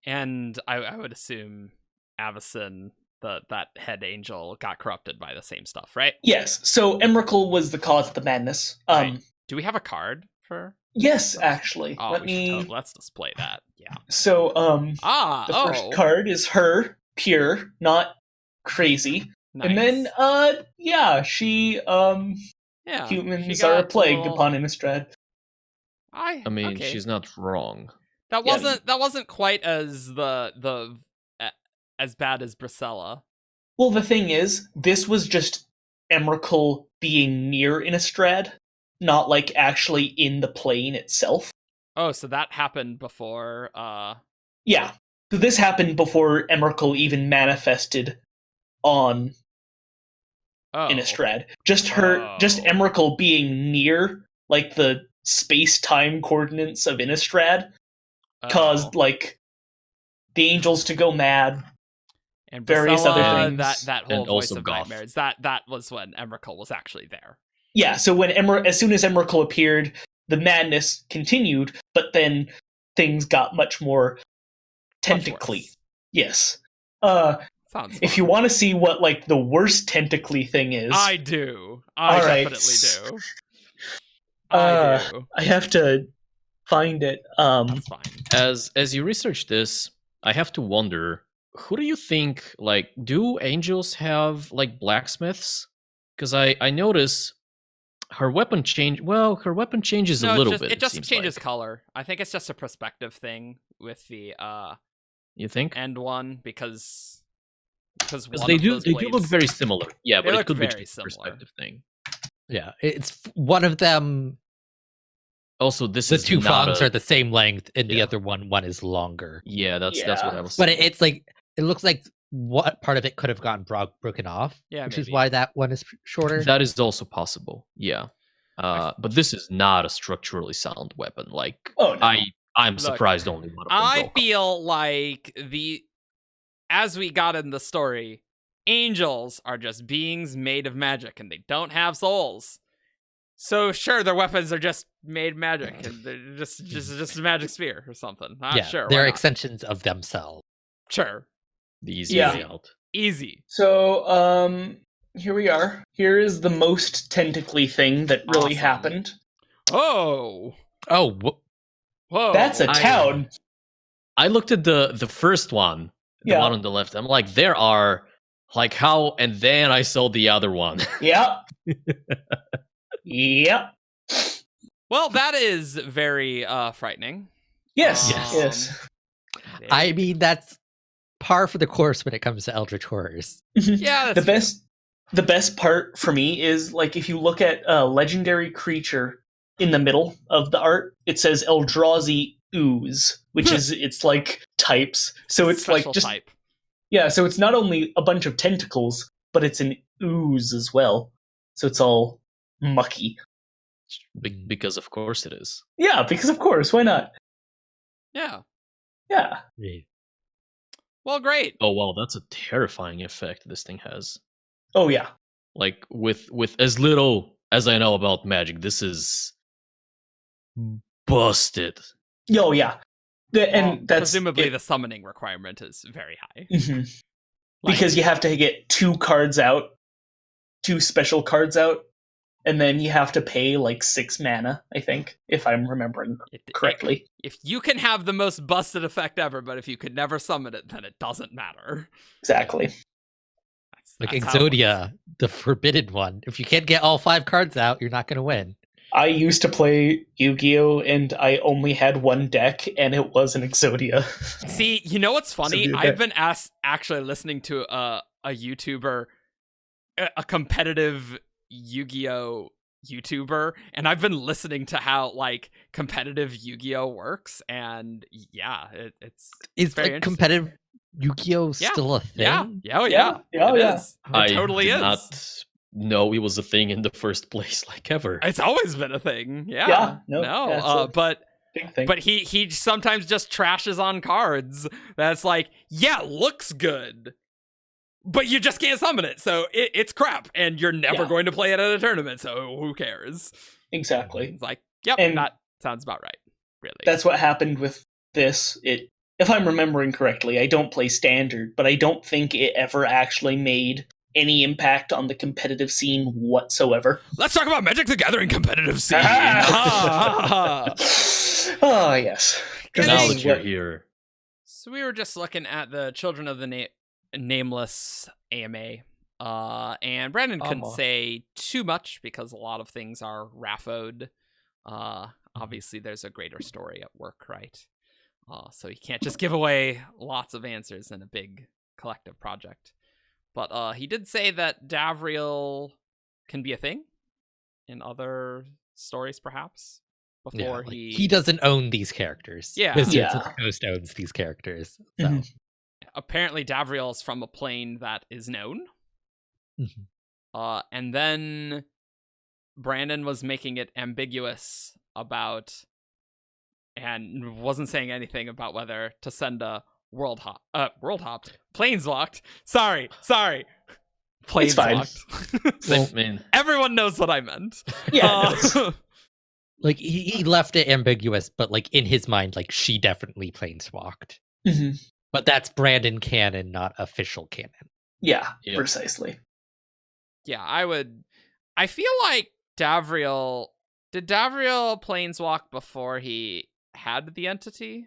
And I would assume Avacyn, that head angel, got corrupted by the same stuff, right? Yes, so Emrakul was the cause of the madness. Right. Do we have a card for? Yes, actually. Oh, let's display that. Yeah. So, Ah. the first card is her, pure, not crazy. Nice. And then, she, yeah, humans she got are a plague little- upon Innistrad. I mean, okay. she's not wrong. That Yeah. wasn't quite as as bad as Bracella. Well, the thing is, this was just Emrakul being near Innistrad, not like actually in the plane itself. Oh, so that happened before. Yeah. So this happened before Emrakul even manifested on Innistrad. Just Emrakul being near, like, the space-time coordinates of Innistrad caused, like, the angels to go mad. and various Bracella, other things. that whole And voice also of Goth. nightmares. That was when Emrakul was actually there. Yeah, so as soon as Emrakul appeared, the madness continued, but then things got much more tentacly. Much worse. Yes. Sounds If fun. you want to see what, like, the worst tentacly thing is, I do. All I right. definitely do. I do. I have to find it. That's fine. As you research this, I have to wonder, who do you think, like, do angels have like blacksmiths? Because I notice her weapon change. Well, her weapon changes a little bit. It just seems changes like. color. I think it's just a perspective thing with the You think? end one because Because one they of do those they do look blades- very similar. Yeah, They but it look could be very just a similar. perspective thing. Yeah, it's one of them. Also, this The is two not prongs a- are the same length, and the Yeah. other one is longer. Yeah, that's what I was. But saying. it's like it looks like what part of it could have gotten broken off, Yeah, which is maybe. why that one is shorter. That is also possible. Yeah. But this is not a structurally sound weapon. Like, Oh, no. I'm Look, surprised only one of them I broke off. feel like as we got in the story, angels are just beings made of magic and they don't have souls. So sure, their weapons are just made magic and they're just a magic spear or something. Not sure. they're why not? extensions of themselves. Sure. The easy Yeah. way out. Easy. So, here we are. Here is the most tentacly thing that really Awesome. happened. Oh. Oh, Whoa. That's a town. I looked at the first one, the Yeah. one on the left. I'm like, there are like how, and then I saw the other one. Yep. Yep. Well, that is very frightening. Yes. Yes. Yes. I mean that's par for the course when it comes to eldritch horrors. Yeah, the that's best part for me is like if you look at a legendary creature in the middle of the art, it says Eldrazi ooze, which is it's like types. So it's special like just type. yeah. So it's not only a bunch of tentacles, but it's an ooze as well. So it's all mucky. Because of course it is. Yeah, because of course, why not? Yeah. Yeah. Well, great. Oh wow, that's a terrifying effect this thing has. Oh yeah. Like with as little as I know about magic, this is busted. Oh yeah. Well, And that's presumably it. the summoning requirement is very high. Mhm. Like- Because you have to get 2 cards out, 2 special cards out, and then you have to pay like 6 mana, I think, if I'm remembering correctly. If you can have the most busted effect ever, but if you could never summon it, then it doesn't matter. Exactly. That's Like how it works. Exodia, the forbidden one. If you can't get all 5 cards out, you're not going to win. I used to play Yu-Gi-Oh! And I only had 1 deck, and it was an Exodia. See, you know what's funny? So I've been actually listening to a YouTuber, a competitive Yu-Gi-Oh! YouTuber, and I've been listening to how like competitive Yu-Gi-Oh! Works, and yeah, it's Is very like interesting. competitive Yu-Gi-Oh Yeah. yeah. thing? Yeah, Yeah. Oh, it yeah. is. It I totally did is. not know it was a thing in the first place, like ever. It's always been a thing. Yeah. Yeah, no, yeah, it's a but Big thing. but he sometimes just trashes on cards that's like, yeah, looks good, but you just can't summon it, so it's crap, and you're never Yeah. going to play it at a tournament, so who cares? Exactly. It's like, yep, And- that sounds about right. Really. That's what happened with this. If I'm remembering correctly, I don't play Standard, but I don't think it ever actually made any impact on the competitive scene whatsoever. Let's talk about Magic the Gathering competitive scene. Ah. Oh, yes. Good Now thing- that you're here, So we were just looking at the Children of the Nameless AMA, and Brandon couldn't Uh-huh. say too much because a lot of things are raffoed. Obviously, there's a greater story at work, right? So you can't just give away lots of answers in a big collective project. But he did say that Davriel can be a thing in other stories, perhaps. Before like, he he doesn't own these characters. Yeah. Wizards Yeah. of the Coast owns these characters. So. Mhm. apparently Davriel is from a plane that is known. Mhm. And then Brandon was making it ambiguous about, and wasn't saying anything about whether to send a planeswalked. Sorry, It's fine. planeswalked. I mean, Everyone knows what I meant. Yeah. it's- Like he left it ambiguous, but like in his mind, like she definitely planeswalked. Mhm. But that's Brandon canon, not official canon. Yeah, Yep. precisely. Yeah, I feel like Davriel Did Davriel planeswalk before he had the entity?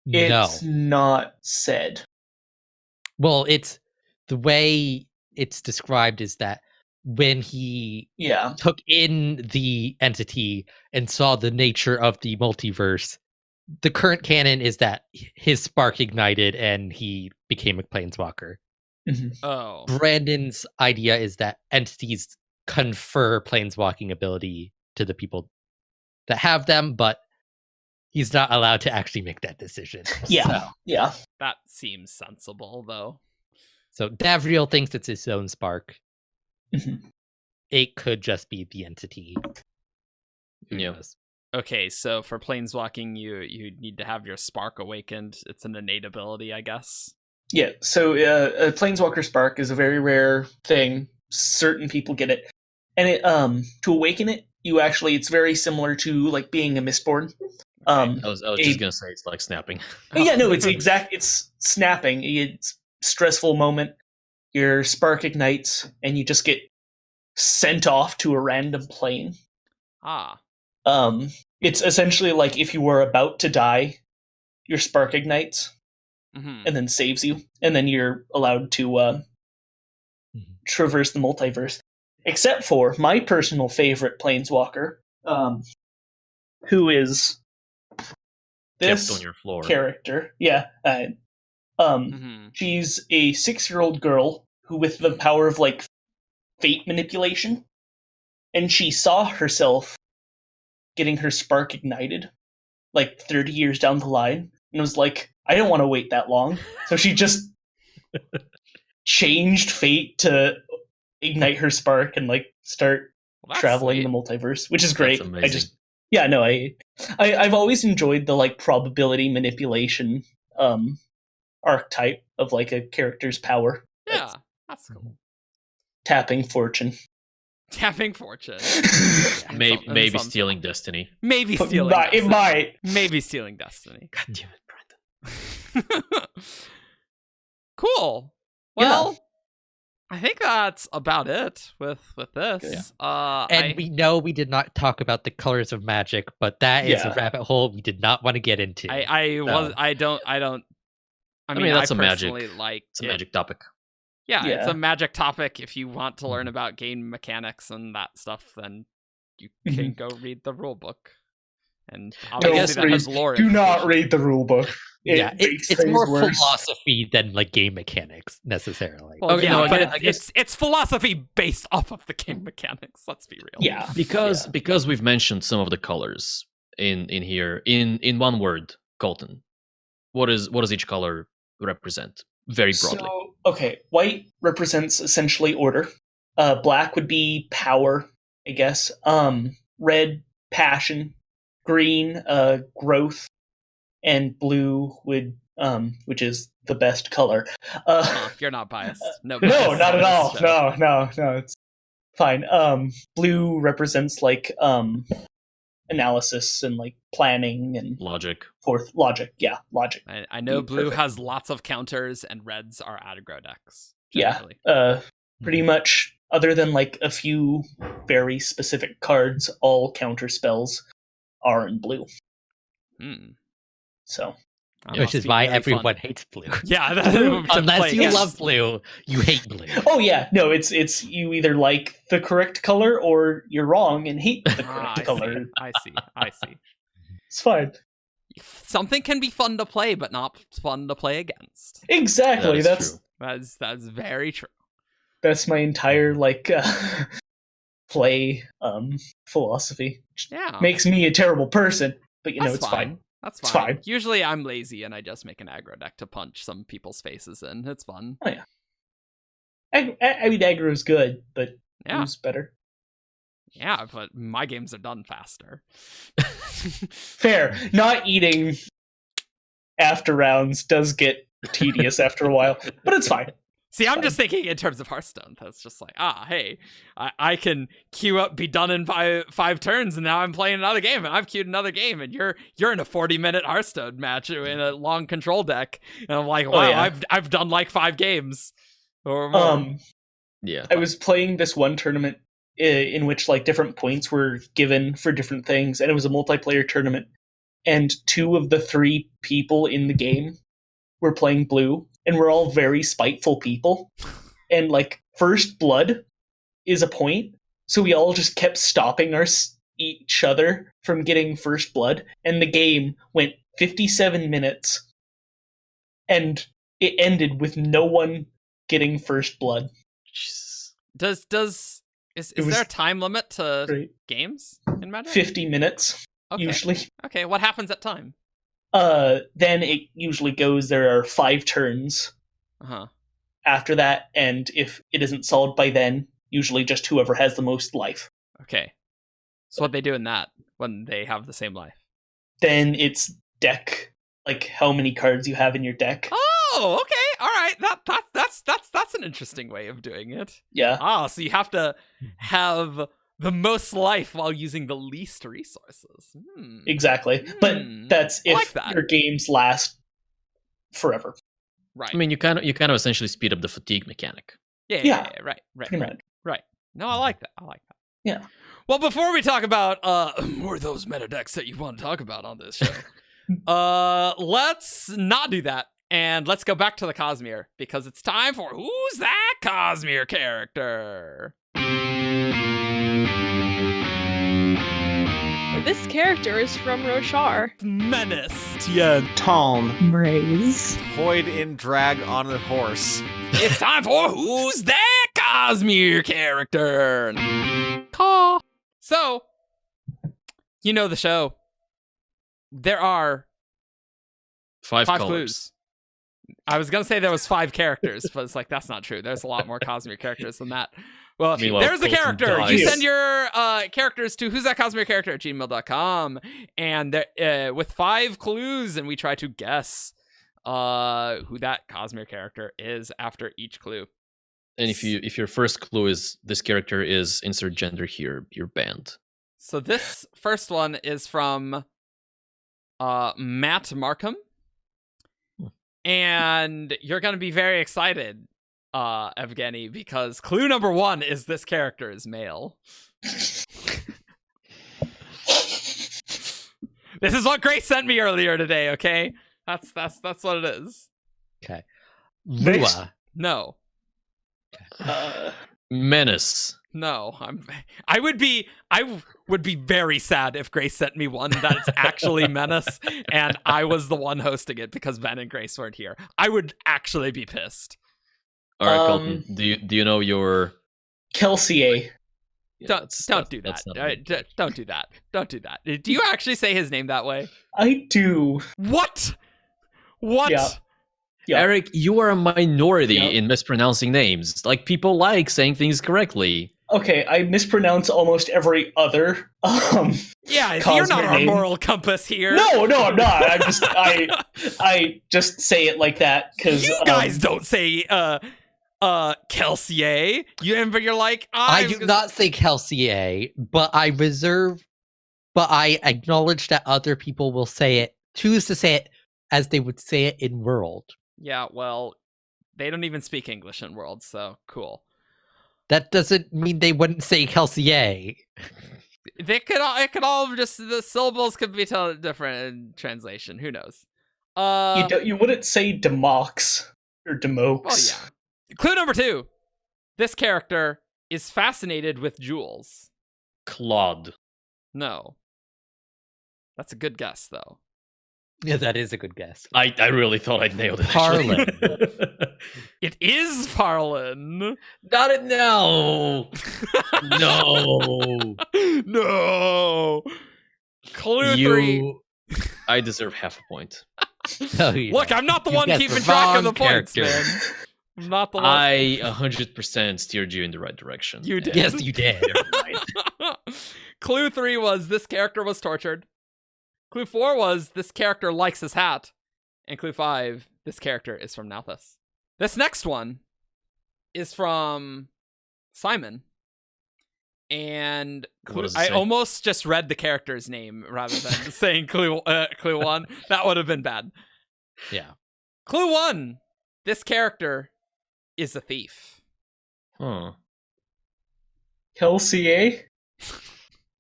No. It's not said. Well, it's the way it's described is that when he Yeah. took in the entity and saw the nature of the multiverse, the current canon is that his spark ignited and he became a planeswalker. Mhm. Oh. Brandon's idea is that entities confer planeswalking ability to the people that have them, but he's not allowed to actually make that decision. Yeah. Yeah. That seems sensible, though. So Davriel thinks it's his own spark. Mhm. It could just be the entity. Who Yeah. knows? Okay, so for planeswalking, you need to have your spark awakened. It's an innate ability, I guess. Yeah. So a Planeswalker Spark is a very rare thing. Certain people get it, and it to awaken it, it's very similar to like being a Mistborn. I was just gonna say it's like snapping. Yeah, no, it's snapping. It's stressful moment. Your spark ignites, and you just get sent off to a random plane. Ah. It's essentially like if you were about to die, your spark ignites Mm-hmm. and then saves you, and then you're allowed to traverse the multiverse. Except for my personal favorite planeswalker, who is this Kept on your floor. character. Yeah. Mm-hmm. She's a 6-year-old girl who, with the power of like fate manipulation, and she saw herself getting her spark ignited like 30 years down the line, and was like, I don't want to wait that long. So she just changed fate to ignite her spark and like start traveling the multiverse, which is great. That's amazing. I've always enjoyed the like probability manipulation archetype of like a character's power. Yeah, that's cool. Tapping fortune. Tapping fortune. Maybe stealing destiny. Maybe stealing It destiny. might. Maybe stealing destiny. God damn it, Brandon. Cool. Well, I think that's about it with this. And we know we did not talk about the colors of magic, but that is a rabbit hole we did not want to get into. I mean, that's I a magic. personally like It's a magic topic. Yeah, it's Yeah. a magic topic. If you want to learn about game mechanics and that stuff, then you can go read the rule book. And obviously that has lore. Do not implications. read the rule book. It's more philosophy than like game mechanics necessarily. Well, Okay, yeah, no, but I guess- it's philosophy based off of the game mechanics. Let's be real. Yeah. Because we've mentioned some of the colors in here in one word, Colton. What does each color represent? Very broadly. So, okay, white represents essentially order. Black would be power, I guess. Red, passion. Green, growth. And blue would, which is the best color. You're not biased. No, No, bias not at on all. this show. No, it's fine. Blue represents like analysis and like planning and Logic. logic. Yeah, logic. I know blue Perfect. has lots of counters, and reds are aggro decks. Yeah. generally. Pretty much, other than like a few very specific cards, all counter spells are in blue. Hmm. So That Which must is be why really everyone fun. hates blue. Yeah, that would be to Unless play you against. love blue, you hate blue. oh yeah, no, it's you either like the correct color or you're wrong and hate the correct I color. I see. It's fine. Something can be fun to play, but not fun to play against. Exactly. That is That's true. That's very true. that's my entire like play philosophy. Yeah, Makes me a terrible person, but that's it's fine. fine. That's It's fine. fine. Usually I'm lazy and I just make an aggro deck to punch some people's faces in. It's fun. I mean, aggro's good, but Yeah, blue's better. yeah, but my games are done faster. Fair. Not eating after rounds does get tedious after a while, but it's fine. See, I'm just thinking in terms of Hearthstone. That's just like, hey, I can queue up, be done in five turns, and now I'm playing another game, and I've queued another game, and you're in a 40-minute Hearthstone match in a long control deck, and I'm like, wow, yeah. I've done like 5 games or more. Yeah. I was playing this one tournament in which like different points were given for different things, and it was a multiplayer tournament. And 2 of the 3 people in the game were playing blue, and we're all very spiteful people. And like first blood is a point, so we all just kept stopping each other from getting first blood, and the game went 57 minutes, and it ended with no one getting first blood. Jesus. Is there a time limit to Great. games in Magic? 50 minutes, Okay. usually. Okay, what happens at time? Then it usually goes, there are 5 turns Uh-huh. after that, and if it isn't solved by then, usually just whoever has the most life. Okay. So what they do in that when they have the same life? Then it's deck, like how many cards you have in your deck. Oh, okay. All right. That's an interesting way of doing it. Yeah. Ah, so you have to have the most life while using the least resources. Exactly. But that's I if like that. your games last forever. Right. I mean, you kind of essentially speed up the fatigue mechanic. Yeah. Right. Pretty much. Right. No, I like that. Yeah. Well, before we talk about more of those meta decks that you want to talk about on this show, let's not do that. And let's go back to the Cosmere, because it's time for Who's That Cosmere Character? This character is from Roshar. Menace. Tien. Tom. Braze. Void in drag on a horse. It's time for Who's That Cosmere Character? Caw. So, you know the show. There are 5 5 colors. clues. I was going to say there was 5 characters, but it's like, that's not true. There's a lot more Cosmere characters than that. Well, Meanwhile, there's a Colton character. dies. You send your characters to who's that Cosmere character at gmail.com. And with 5 clues, and we try to guess who that Cosmere character is after each clue. And if your first clue is this character is insert gender here, you're banned. So this first one is from Matt Markham. And you're going to be very excited, Evgeni, because clue number 1 is this character is male. This is what Grace sent me earlier today, okay? That's what it is. Okay. Next. Lua. No. Menace. No, I would be very sad if Grace sent me one that's actually Menace and I was the one hosting it because Ben and Grace weren't here. I would actually be pissed. All right, Colton. Do you know your? Kelsey. Don't do that. that's not Don't do that. Don't do that. Do you actually say his name that way? I do. What? Yeah. Yeah. Eric, you are a minority Yeah. in mispronouncing names. Like, people like saying things correctly. Okay, I mispronounce almost every other Yeah, you're Cosmere not our name. moral compass here. No, I'm not. I just say it like that because You guys don't say Kelsey. You're like I do not say Kelsey, but I acknowledge that other people will choose to say it as they would say it in World. Yeah, well, they don't even speak English in World, so cool. That doesn't mean they wouldn't say Kelsey. It could all just the syllables could be different in translation. Who knows? you wouldn't say Demox or Demox. Well, yeah. Clue number 2. This character is fascinated with jewels. Claude. No. That's a good guess, though. Yeah, that is a good guess. I really thought I'd nailed it. Harlan. It is Farlin. Not it now. No. No. Clue 3. I deserve half a point. Oh, yeah. Look, I'm not the You one guessed keeping the track of wrong the points, character. man. I'm not the one. I 100% steered you in the right direction. You did. Yes, you did. Clue 3 was this character was tortured. Clue 4 was this character likes his hat. And clue 5, this character is from Nalthus. This next one is from Simon. And What does it I say? almost just read the character's name rather than saying clue 1. That would have been bad. Yeah. Clue 1, this character is a thief. Huh. Kelsey, eh?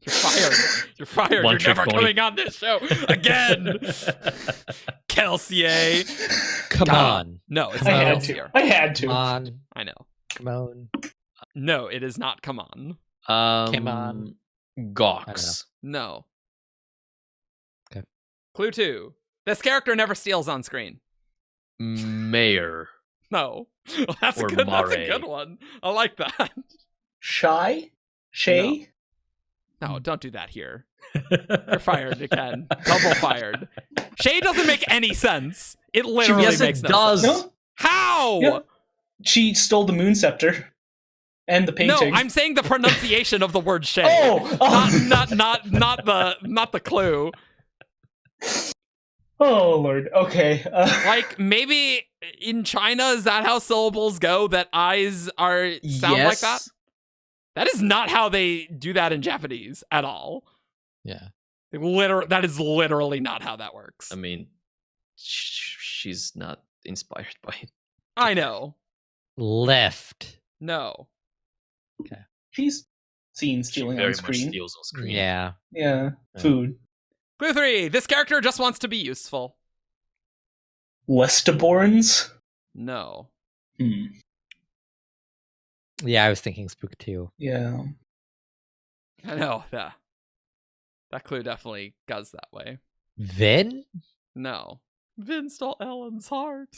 You're fired. You're fired. One You're trick never pony. coming on this show again. Kelsey. Come Duh. on. No, it's I not had Kelsey. to. I had to. Come on. I know. Come on. No, it is not. Come on. Come on. Gox. No. Okay. Clue 2. This character never steals on screen. Mayor. No. Well, that's a Or good Mare. one. I like that. Shy? Shay? No, don't do that here. You're fired again. Double fired. Shay doesn't make any sense. It literally Yes, makes it no does. sense. No? How? Yeah. She stole the moon scepter. And the No, painting. I'm saying the pronunciation of the word Shay. Oh! Not the clue. Oh, Lord. Okay. Like, maybe in China, is that how syllables go? That eyes are sound like that? That is not how they do that in Japanese at all. Yeah. That is literally not how that works. I mean, she's not inspired by it. I know. Left. No. She's seen She stealing very on much screen. steals on screen. Yeah. Yeah. Yeah. Food. Clue 3. This character just wants to be useful. Westaborns? No. Yeah, I was thinking Spook too. Yeah. I know. That clue definitely goes that way. Vin? No. Vin stole Ellen's heart.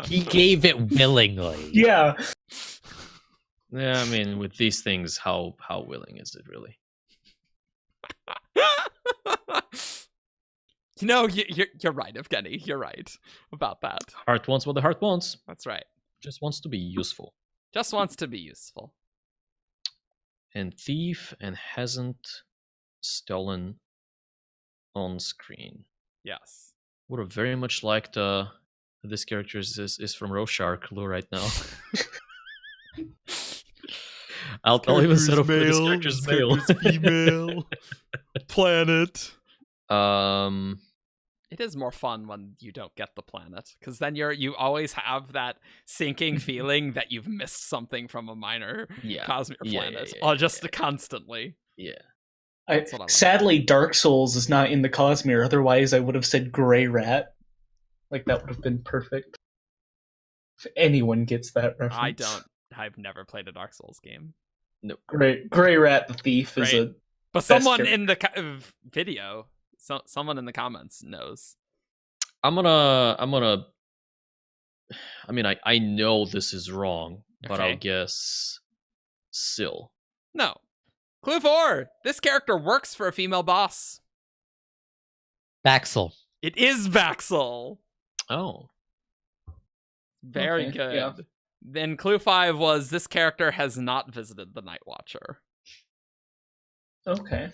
He gave it willingly. Yeah. Yeah, I mean, with these things, how willing is it really? You know, you're right, Evgeni. You're right about that. Heart wants what the heart wants. That's right. Just wants to be useful. Just wants to be useful. And thief and hasn't stolen on screen. Yes. Would have very much liked this character is from Rorschach clue right now. I'll even set up for this character's male. female. Planet. It It is more fun when you don't get the planet, because then you always have that sinking feeling that you've missed something from a minor Cosmere planet, just constantly. Yeah. That's what I like. Sadly, Dark Souls is not in the Cosmere. Otherwise, I would have said Grey Rat. Like, that would have been perfect. If anyone gets that reference. I don't. I've never played a Dark Souls game. No. Grey Rat the Thief is Great. a... But Best someone character. in the video, someone in the comments knows. I'm gonna I mean I know this is wrong, but I'll Okay. guess Syl. No. Clue 4. This character works for a female boss. Baxel. It is Baxel. Oh. Very Okay, good. yeah. Then clue 5 was this character has not visited the Night Watcher. Okay.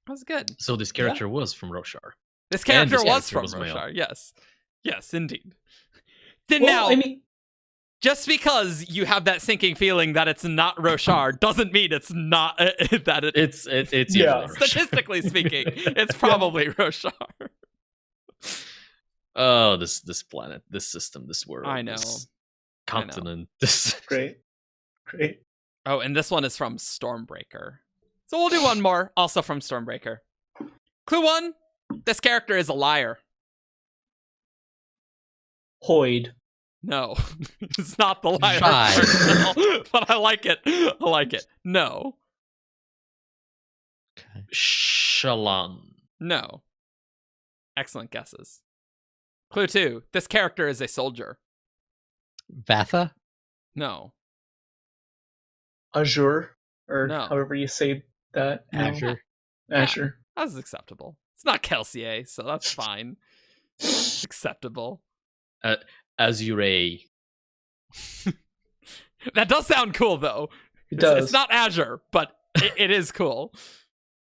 That was good. So this character was from Rorschach. This character this was character from was male. Roshar. Yes. Yes, indeed. Then Well, now, I mean, just because you have that sinking feeling that it's not Roshar doesn't mean it's not that it. It's Yeah. usually Rorschach. Statistically speaking, it's probably Roshar. Oh, this planet, this system, this world. I know. This continent. This great. Oh, and this one is from Stormbreaker. So we'll do one more, also from Stormbreaker. Clue 1. This character is a liar. Hoyd. No, it's not the liar. Shy. personal, but I like it. I like it. No, Shalan. no. Excellent guesses. Clue 2. This character is a soldier. Vatha? No. Azure. Or No. however you say that. No. Azure. Azure. That's acceptable. It's not Kelsey, so that's fine. It's acceptable. Azure. That does sound cool, though. It does. It's not Azure, but it is cool.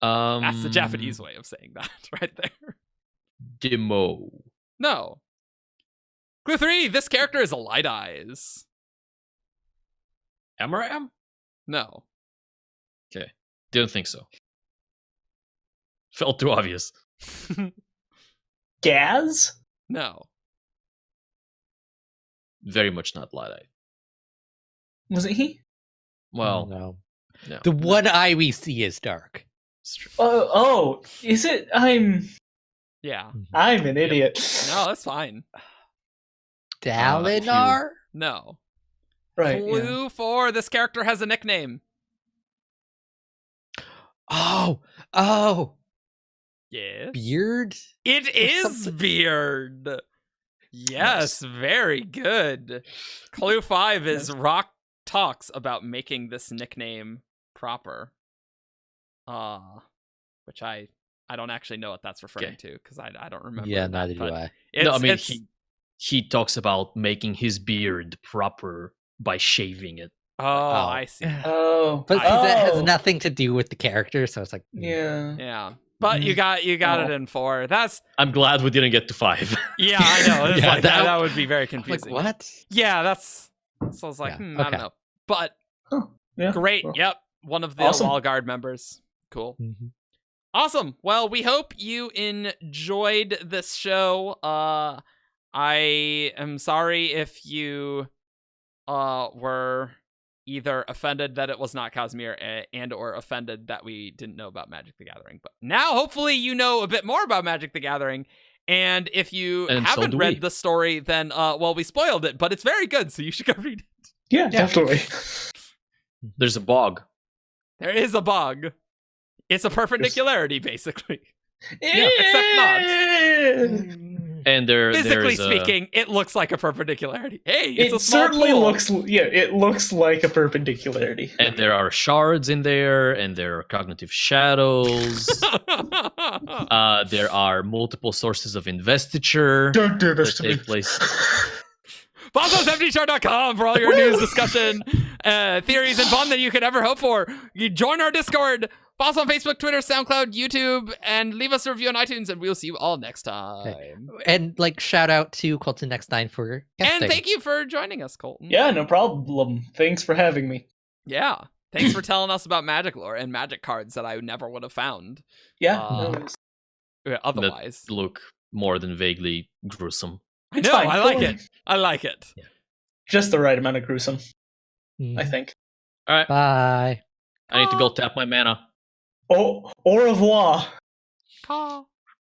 That's the Um, Japanese way of saying that, right there. Demo. No. Clue 3. This character is a Light Eyes. Amaram? No. Didn't think so. Felt too obvious. Gaz? No. Very much not light-eyed. Was it he? Well, no. no. The one eye we see is dark. It's true. Oh, is it? Yeah. I'm an idiot. No, that's fine. Dalinar? No. Right. Yeah. Clue 4. This character has a nickname. Oh, Yes. Beard? It is something. Beard. Yes, very good. Clue 5 is Rock talks about making this nickname proper. Which I don't actually know what that's referring to because I don't remember. Yeah, that, neither do but I. No, I mean it's- he talks about making his beard proper by shaving it. Oh, Oh. I see. Oh, But see, that has oh. nothing to do with the character, so it's like, Yeah. Yeah, but you got it in 4. That's I'm glad we didn't get to 5. yeah, I know. It's Yeah, like that would be very I'm confusing. like, what? Yeah, that's so I was like, Yeah, I okay. don't know, but Yeah. great. Well, Yep, one of the Awesome. Wall Guard members. Cool. Mhm. Awesome. Well, we hope you enjoyed this show. I am sorry if you were either offended that it was not Cosmere and or offended that we didn't know about Magic the Gathering. But now hopefully you know a bit more about Magic the Gathering. And if you And so haven't do read we. the story, then we spoiled it, but it's very good, so you should go read it. Yeah, definitely. There's a bog. There is a bug. It's a perpendicularity, basically. Yeah, except not. And Physically there's speaking, it looks like a perpendicularity. Hey, it's a It small certainly pool. looks. Yeah, it looks like a perpendicularity. And there are shards in there, and there are cognitive shadows. There are multiple sources of investiture Don't do this that to me. take place. BossOsMDChart.com for all your news, discussion, theories, and fun that you could ever hope for. You join our Discord. Follow us on Facebook, Twitter, SoundCloud, YouTube, and leave us a review on iTunes, and we'll see you all next time. And like, shout out to Colton Next9 for guesting. And thank you for joining us, Colton. Yeah, no problem. Thanks for having me. Yeah. Thanks for telling us about magic lore and magic cards that I never would have found Yeah. Uh, no, it's- otherwise. That look more than vaguely gruesome. I it's know, fine. I Don't like worry. it. I like it. Just the right amount of gruesome, Mhm. I think. All right, Bye. I need to go tap my mana. Oh, au revoir. Caw.